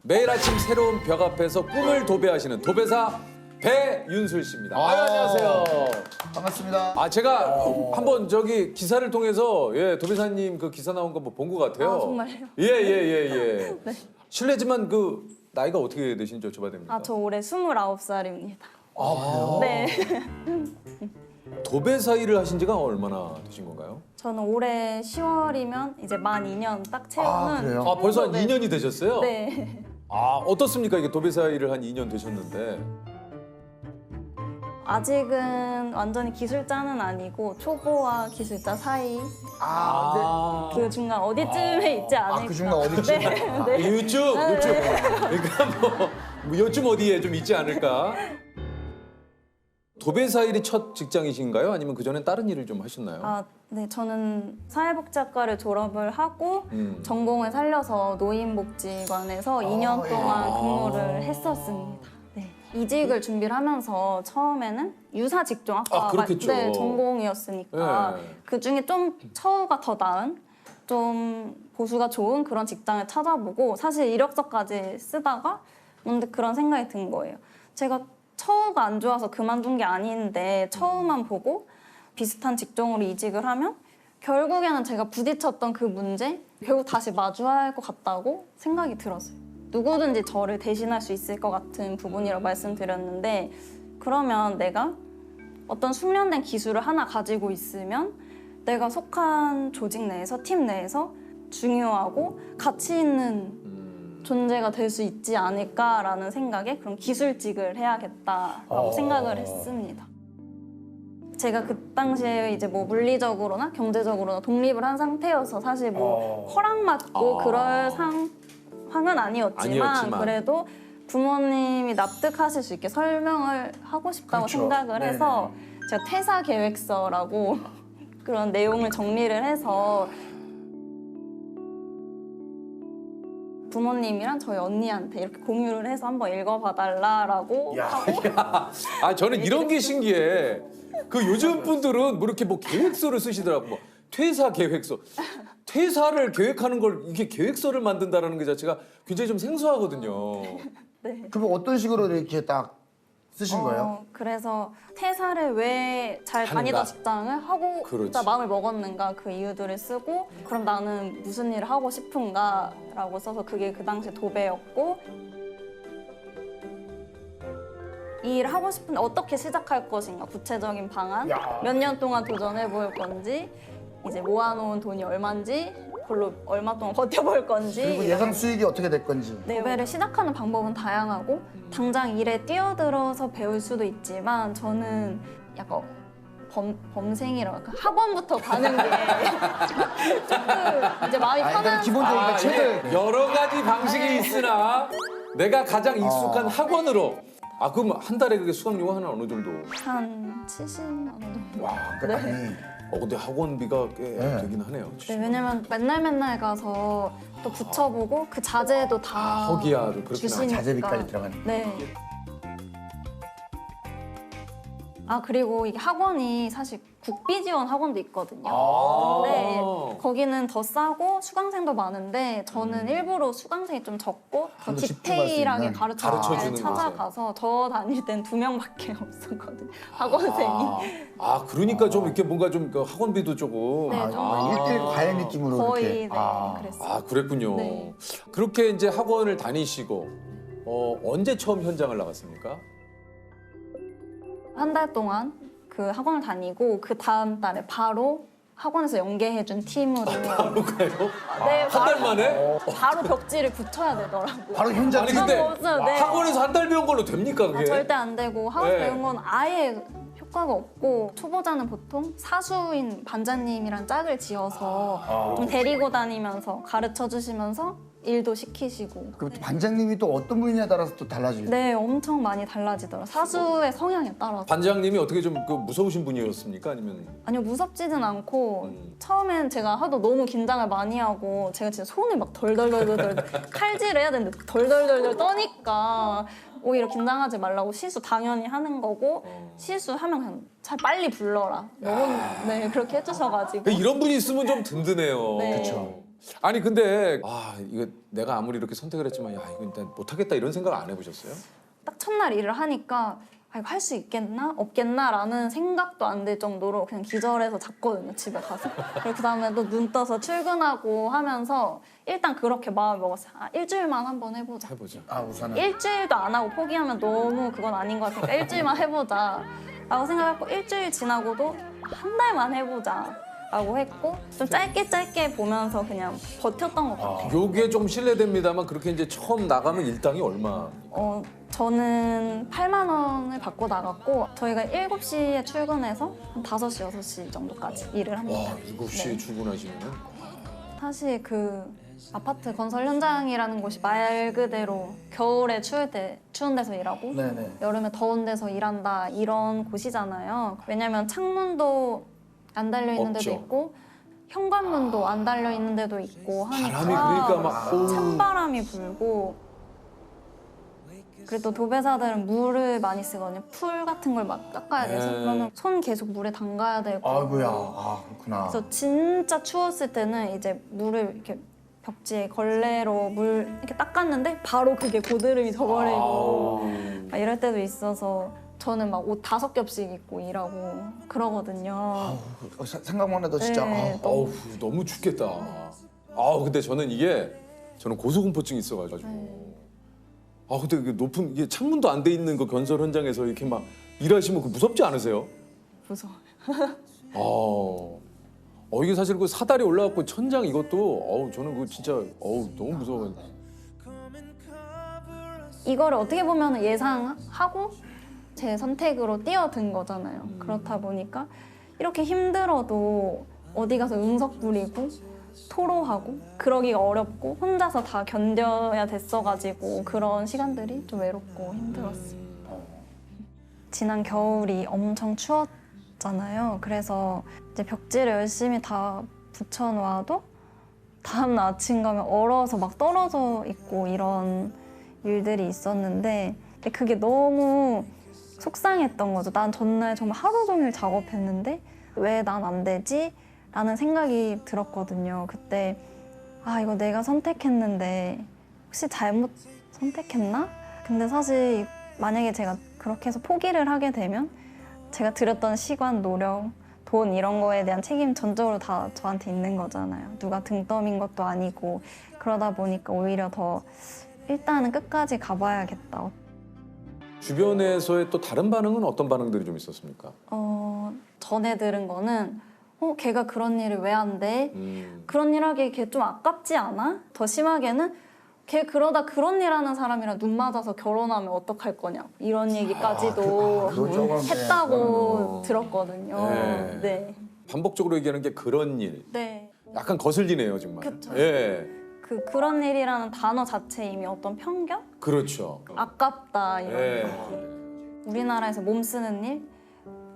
매일 아침 새로운 벽 앞에서 꿈을 도배하시는 도배사 배윤술 씨입니다. 안녕하세요. 반갑습니다. 제가 한번 저기 기사를 통해서 도배사님 그 기사 나온 거 뭐 본 것 같아요. 정말요? 예. 네. 실례지만 그 나이가 어떻게 되신지 여쭤봐도 됩니까? 저 올해 29살입니다. 그래요? 네. 도배사 일을 하신 지가 얼마나 되신 건가요? 저는 올해 10월이면 이제 만 2년 딱 채우는. 그래요? 벌써 한 네. 2년이 되셨어요? 네. 어떻습니까? 이게 도배사 일을 한 2년 되셨는데. 아직은 완전히 기술자는 아니고 초보와 기술자 사이 그 중간 어디쯤에 있지 않을까. 그 중간 어디쯤? 네. 요쯤. 그러니까 요쯤 어디에 좀 있지 않을까? 도배사 일이 첫 직장이신가요? 아니면 그전엔 다른 일을 좀 하셨나요? 네. 저는 사회복지학과를 졸업을 하고 전공을 살려서 노인복지관에서 2년 동안 근무를 했었습니다. 네. 이직을 준비를 하면서 처음에는 유사직종학과가 그렇겠죠. 전공이었으니까 네. 그중에 좀 처우가 더 나은 좀 보수가 좋은 그런 직장을 찾아보고 사실 이력서까지 쓰다가 문득 그런 생각이 든 거예요. 제가 처우가 안 좋아서 그만둔 게 아닌데 처우만 보고 비슷한 직종으로 이직을 하면 결국에는 제가 부딪혔던 그 문제 결국 다시 마주해야 할 것 같다고 생각이 들었어요. 누구든지 저를 대신할 수 있을 것 같은 부분이라고 말씀드렸는데 그러면 내가 어떤 숙련된 기술을 하나 가지고 있으면 내가 속한 조직 내에서 팀 내에서 중요하고 가치 있는 존재가 될 수 있지 않을까라는 생각에 그럼 기술직을 해야겠다라고 생각을 했습니다. 제가 그 당시에 이제 뭐 물리적으로나 경제적으로나 독립을 한 상태여서 사실 뭐 허락받고 그럴 상황은 아니었지만 그래도 부모님이 납득하실 수 있게 설명을 하고 싶다고 그렇죠. 생각을 해서 제가 퇴사 계획서라고 그런 내용을 정리를 해서 부모님이랑 저희 언니한테 이렇게 공유를 해서 한번 읽어봐달라고 하고 저는 이런 게 신기해. 그 요즘 분들은 뭐 이렇게 뭐 계획서를 쓰시더라고. 뭐 퇴사 계획서. 퇴사를 계획하는 걸 이게 계획서를 만든다라는 게 자체가 굉장히 좀 생소하거든요. 네. 그럼 어떤 식으로 이렇게 딱 쓰신 거예요? 그래서 퇴사를 왜 잘 하는가? 다니던 직장을 하고 그렇지. 싶다 마음을 먹었는가 그 이유들을 쓰고 그럼 나는 무슨 일을 하고 싶은가라고 써서 그게 그 당시 도배였고 이 일을 하고 싶은데 어떻게 시작할 것인가 구체적인 방안 몇 년 동안 도전해 볼 건지 이제 모아놓은 돈이 얼마인지 그걸로 얼마 동안 버텨볼 건지 그리고 예상 수익이 어떻게 될 건지. 도배를 시작하는 방법은 다양하고 당장 일에 뛰어들어서 배울 수도 있지만 저는 약간 범생이라고 할까? 학원부터 가는 게 조금 이제 마음이 일단 편한 기본적으로 책을 여러 가지 방식이 있으나 내가 가장 익숙한 학원으로. 그럼 한 달에 그게 수강료가 하나 어느 정도? 한 70만 원 정도. 그러니까 근데 학원비가 꽤 되긴 하네요. 네, 왜냐면 맨날 가서 또 붙여보고 그 자재도 다 허기야, 좀 그렇구나. 주시니까. 자재비까지 들어가는. 네. 그리고 이게 학원이 사실 국비 지원 학원도 있거든요. 근데 거기는 더 싸고 수강생도 많은데 저는 일부러 수강생이 좀 적고 더 좀더 집중할 수 디테일하게 있는. 가르쳐주는 찾아가서 저 다닐 땐 2명밖에 없었거든요. 학원생이. 그러니까 좀 이렇게 뭔가 좀 그 학원비도 조금. 네, 좀 1대1 과외 느낌으로 거의 이렇게. 그랬어요. 그랬군요. 네. 그렇게 이제 학원을 다니시고 언제 처음 현장을 나갔습니까? 한 달 동안 그 학원을 다니고 그 다음 달에 바로 학원에서 연계해준 팀으로 그럴까요? 네, 한 달 만에? 바로 벽지를 붙여야 되더라고요. 바로 현장. 아니 근데 없어요, 네. 학원에서 한 달 배운 걸로 됩니까 그게? 절대 안 되고 학원 네. 배운 건 아예 효과가 없고 초보자는 보통 사수인 반장님이랑 짝을 지어서 좀 데리고 다니면서 가르쳐 주시면서 일도 시키시고 그럼 또 반장님이 또 어떤 분이냐에 따라서 또 달라지죠. 네 엄청 많이 달라지더라고요. 사수의 성향에 따라서. 반장님이 어떻게 좀 그 무서우신 분이었습니까? 아니면 아니요 무섭지는 않고 처음엔 제가 하도 너무 긴장을 많이 하고 제가 진짜 손을 막 덜덜덜덜 칼질을 해야 되는데 덜덜덜덜 떠니까 오히려 긴장하지 말라고 실수 당연히 하는 거고 실수하면 그냥 잘 빨리 불러라 너무 네 그렇게 해주셔가지고 이런 분이 있으면 좀 든든해요. 네. 그쵸. 아니 근데 이거 내가 아무리 이렇게 선택을 했지만 야 이거 일단 못하겠다 이런 생각 안 해보셨어요? 딱 첫날 일을 하니까 아, 이거 할 수 있겠나? 없겠나라는 생각도 안 들 정도로 그냥 기절해서 잤거든요, 집에 가서. 그리고 그다음에 또 눈 떠서 출근하고 하면서 일단 그렇게 마음을 먹었어요. 아, 일주일만 한번 해보자. 해보자. 아 우선은 일주일도 안 하고 포기하면 너무 그건 아닌 것 같으니까 일주일만 해보자 라고 생각했고 일주일 지나고도 한 달만 해보자 라고 했고 좀 짧게 보면서 그냥 버텼던 것 같아요. 요게 좀 실례됩니다만 그렇게 이제 처음 나가면 일당이 얼마? 저는 8만 원을 받고 나갔고 저희가 7시에 출근해서 한 5시, 6시 정도까지 일을 합니다. 와 7시에 네. 출근하시면은 사실 그 아파트 건설 현장이라는 곳이 말 그대로 겨울에 추운 데서 일하고 네네. 여름에 더운 데서 일한다 이런 곳이잖아요. 왜냐면 창문도 안 달려 있는 데도 없죠. 있고 현관문도 안 달려 있는 데도 있고 하니까 바람이 그러니까 막 찬바람이 불고 그리고 또 도배사들은 물을 많이 쓰거든요. 풀 같은 걸 막 닦아야 돼서 네. 그러면 손 계속 물에 담가야 되고 아이고야. 아 그렇구나. 그래서 진짜 추웠을 때는 이제 물을 이렇게 벽지에 걸레로 물 이렇게 닦았는데 바로 그게 고드름이 져버리고 막 이럴 때도 있어서 저는 막 옷 5겹씩 입고 일하고 그러거든요. 생각만 해도 진짜 네. 어우 너무 춥겠다. 근데 저는 고소공포증이 있어가지고. 근데 그 높은 이게 창문도 안 돼 있는 그 건설 현장에서 이렇게 막 일하시면 그 무섭지 않으세요? 무서워요. 이게 사실 그 사다리 올라갔고 천장 이것도 저는 그거 진짜 너무 무서워요. 이거를 어떻게 보면 예상하고 제 선택으로 뛰어든 거잖아요. 그렇다 보니까 이렇게 힘들어도 어디 가서 응석 부리고 토로하고 그러기가 어렵고 혼자서 다 견뎌야 됐어가지고 그런 시간들이 좀 외롭고 힘들었어요. 지난 겨울이 엄청 추웠잖아요. 그래서 이제 벽지를 열심히 다 붙여놓아도 다음날 아침 가면 얼어서 막 떨어져 있고 이런 일들이 있었는데 그게 너무 속상했던 거죠. 난 전날 정말 하루 종일 작업했는데 왜 난 안 되지? 라는 생각이 들었거든요. 그때 이거 내가 선택했는데 혹시 잘못 선택했나? 근데 사실 만약에 제가 그렇게 해서 포기를 하게 되면 제가 들였던 시간, 노력, 돈 이런 거에 대한 책임 전적으로 다 저한테 있는 거잖아요. 누가 등 떠민 것도 아니고 그러다 보니까 오히려 더 일단은 끝까지 가봐야겠다. 주변에서의 또 다른 반응은 어떤 반응들이 좀 있었습니까? 전에 들은 거는 걔가 그런 일을 왜 안 돼? 음. 그런 일 하기 걔 좀 아깝지 않아? 더 심하게는 걔 그러다 그런 일 하는 사람이랑 눈 맞아서 결혼하면 어떡할 거냐 이런 얘기까지도 그건 했다고 들었거든요. 네. 네. 반복적으로 얘기하는 게 그런 일. 네. 약간 거슬리네요 정말. 그쵸. 예. 그런 일이라는 단어 자체에 이미 어떤 편견? 그렇죠. 아깝다 이런 예. 거. 우리나라에서 몸 쓰는 일,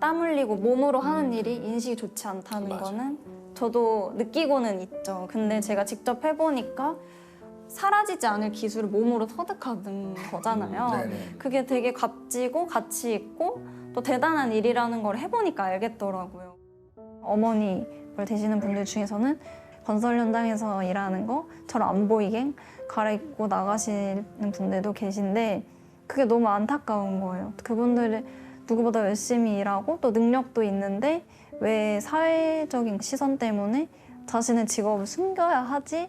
땀 흘리고 몸으로 하는 일이 인식이 좋지 않다는 맞아. 거는 저도 느끼고는 있죠. 근데 제가 직접 해보니까 사라지지 않을 기술을 몸으로 터득하는 거잖아요. 네네. 그게 되게 값지고 가치 있고 또 대단한 일이라는 걸 해보니까 알겠더라고요. 어머니를 되시는 분들 중에서는 건설 현장에서 일하는 거처럼 안 보이게 갈아입고 나가시는 분들도 계신데 그게 너무 안타까운 거예요. 그분들이 누구보다 열심히 일하고 또 능력도 있는데 왜 사회적인 시선 때문에 자신의 직업을 숨겨야 하지?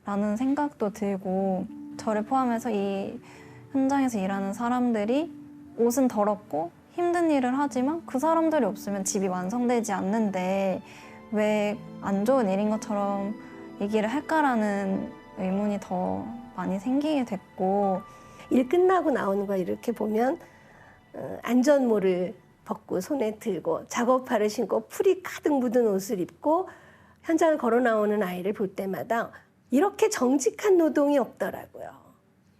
라는 생각도 들고 저를 포함해서 이 현장에서 일하는 사람들이 옷은 더럽고 힘든 일을 하지만 그 사람들이 없으면 집이 완성되지 않는데 왜 안 좋은 일인 것처럼 얘기를 할까라는 의문이 더 많이 생기게 됐고 일 끝나고 나오는 걸 이렇게 보면 안전모를 벗고 손에 들고 작업화를 신고 풀이 가득 묻은 옷을 입고 현장을 걸어 나오는 아이를 볼 때마다 이렇게 정직한 노동이 없더라고요.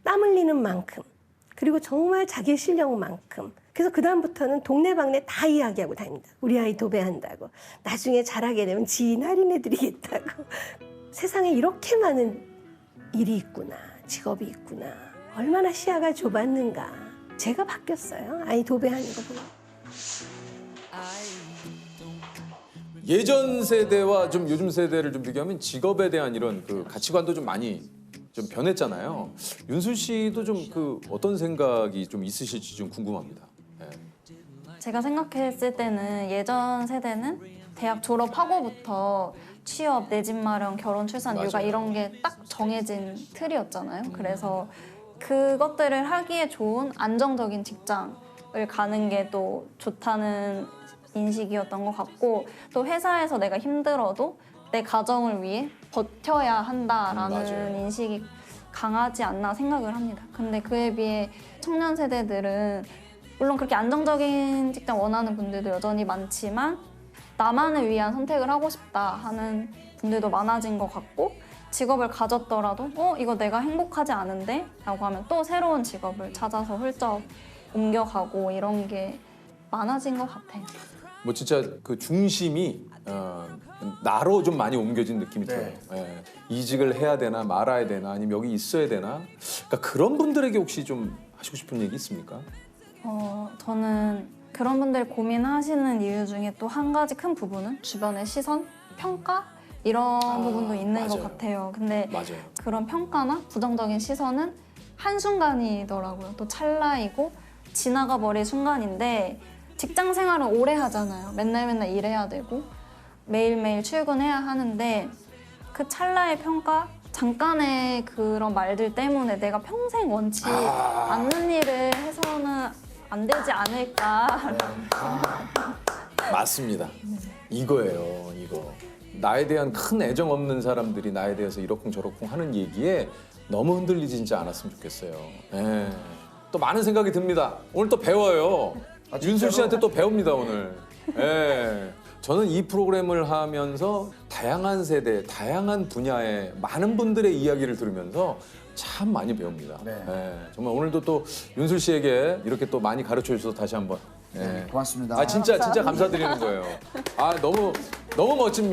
땀 흘리는 만큼 그리고 정말 자기 실력만큼 그래서 그다음부터는 동네방네 다 이야기하고 다닙니다. 우리 아이 도배한다고. 나중에 잘하게 되면 지인 할인해드리겠다고. 세상에 이렇게 많은 일이 있구나. 직업이 있구나. 얼마나 시야가 좁았는가. 제가 바뀌었어요. 아이 도배하는 거 보면. 예전 세대와 좀 요즘 세대를 좀 비교하면 직업에 대한 이런 그 가치관도 좀 많이 좀 변했잖아요. 윤술 씨도 좀 그 어떤 생각이 좀 있으실지 좀 궁금합니다. 예. 제가 생각했을 때는 예전 세대는 대학 졸업하고부터 취업, 내 집 마련, 결혼, 출산, 육아 맞아요. 이런 게 딱 정해진 틀이었잖아요. 그래서 그것들을 하기에 좋은 안정적인 직장을 가는 게 또 좋다는 인식이었던 것 같고, 또 회사에서 내가 힘들어도 내 가정을 위해 버텨야 한다라는 맞아요. 인식이 강하지 않나 생각을 합니다. 근데 그에 비해 청년 세대들은 물론 그렇게 안정적인 직장 원하는 분들도 여전히 많지만 나만을 위한 선택을 하고 싶다 하는 분들도 많아진 것 같고, 직업을 가졌더라도 이거 내가 행복하지 않은데? 라고 하면 또 새로운 직업을 찾아서 훌쩍 옮겨가고 이런 게 많아진 것 같아요. 뭐 진짜 그 중심이 나로 좀 많이 옮겨진 느낌이 들어요. 네. 예. 이직을 해야 되나 말아야 되나 아니면 여기 있어야 되나. 그러니까 그런 분들에게 혹시 좀 하시고 싶은 얘기 있습니까? 저는 그런 분들 고민하시는 이유 중에 또 한 가지 큰 부분은 주변의 시선, 평가 이런 부분도 있는 것 맞아요. 같아요. 근데 맞아요. 그런 평가나 부정적인 시선은 한순간이더라고요. 또 찰나이고 지나가 버릴 순간인데 직장 생활은 오래 하잖아요. 맨날 일해야 되고 매일매일 출근해야 하는데 그 찰나의 평가, 잠깐의 그런 말들 때문에 내가 평생 원치 않는 일을 해서는 안 되지 않을까. 맞습니다. 이거예요, 이거. 나에 대한 큰 애정 없는 사람들이 나에 대해서 이러쿵저러쿵 하는 얘기에 너무 흔들리지 진짜 않았으면 좋겠어요. 예. 또 많은 생각이 듭니다. 오늘 또 배워요. 아, 진짜로? 윤술 씨한테 또 배웁니다, 오늘. 예. 저는 이 프로그램을 하면서 다양한 세대, 다양한 분야의 많은 분들의 이야기를 들으면서 참 많이 배웁니다. 네. 예. 정말 오늘도 또 윤술 씨에게 이렇게 또 많이 가르쳐 주셔서 다시 한번. 예. 고맙습니다. 진짜 감사드리는 거예요. 너무 멋집니다.